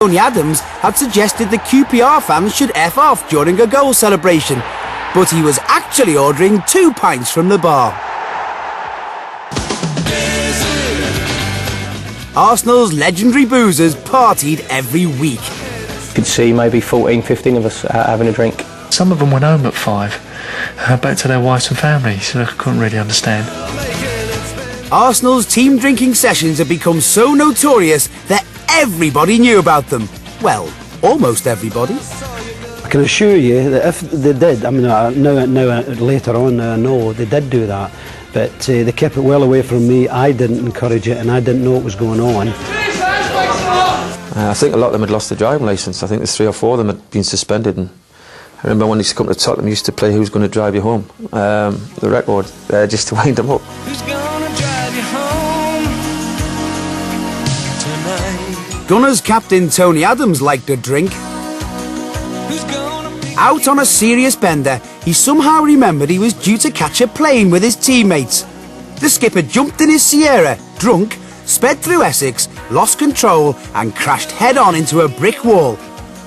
Tony Adams had suggested the QPR fans should F off during a goal celebration, but he was actually ordering 2 pints from the bar. Arsenal's legendary boozers partied every week. You could see maybe 14, 15 of us out having a drink. Some of them went home at 5, back to their wives and families, so I couldn't really understand. Arsenal's team drinking sessions had become so notorious that everybody knew about them. Well, almost everybody. I can assure you that if they did, I mean, now later on I know they did do that, but they kept it well away from me. I didn't encourage it and I didn't know what was going on. I think a lot of them had lost their driving licence. I think there's 3 or 4 of them had been suspended. And I remember when they used to come to Tottenham, used to play Who's Going to Drive You Home, the record, just to wind them up. Who's gonna drive you home tonight? Gunners captain Tony Adams liked a drink. Out on a serious bender, he somehow remembered he was due to catch a plane with his teammates. The skipper jumped in his Sierra, drunk, sped through Essex, lost control and crashed head-on into a brick wall.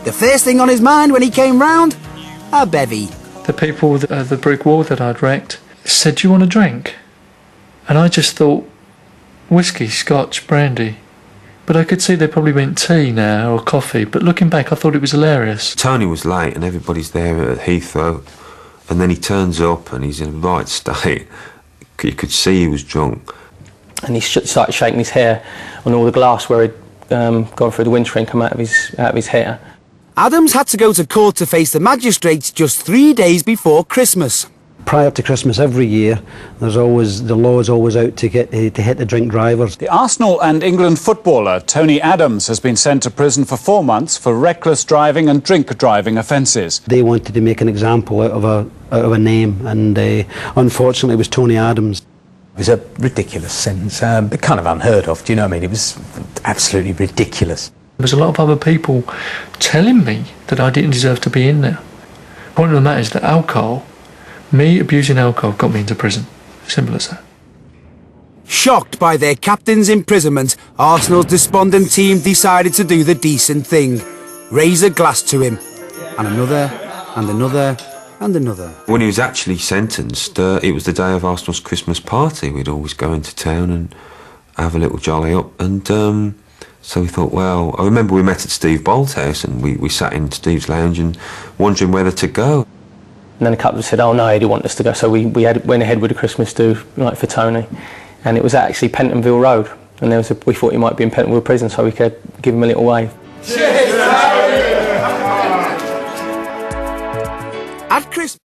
The first thing on his mind when he came round? A bevy. The people at the brick wall that I'd wrecked said, "Do you want a drink?" And I just thought, whiskey, scotch, brandy. But I could see they probably meant tea now or coffee, but looking back I thought it was hilarious. Tony was late and everybody's there at Heathrow, and then he turns up and he's in a right state. You could see he was drunk. And he started shaking his hair on all the glass where he'd gone through the windscreen, come out of his hair. Adams had to go to court to face the magistrates just 3 days before Christmas. Prior to Christmas every year, the law is always out to hit the drink drivers. The Arsenal and England footballer Tony Adams has been sent to prison for 4 months for reckless driving and drink driving offences. They wanted to make an example out of a name, and unfortunately it was Tony Adams. It was a ridiculous sentence, kind of unheard of, do you know what I mean? It was absolutely ridiculous. There was a lot of other people telling me that I didn't deserve to be in there. The point of the matter is that me abusing alcohol got me into prison. Simple as that. Shocked by their captain's imprisonment, Arsenal's despondent team decided to do the decent thing. Raise a glass to him. And another, and another, and another. When he was actually sentenced, it was the day of Arsenal's Christmas party. We'd always go into town and have a little jolly up. And so we thought, well, I remember we met at Steve Bolt's house and we sat in Steve's lounge and wondering whether to go. And then a couple said, "Oh no, he didn't want us to go." So we went ahead with the Christmas do, like for Tony. And it was actually Pentonville Road. And we thought he might be in Pentonville prison, so we could give him a little wave. At Christmas.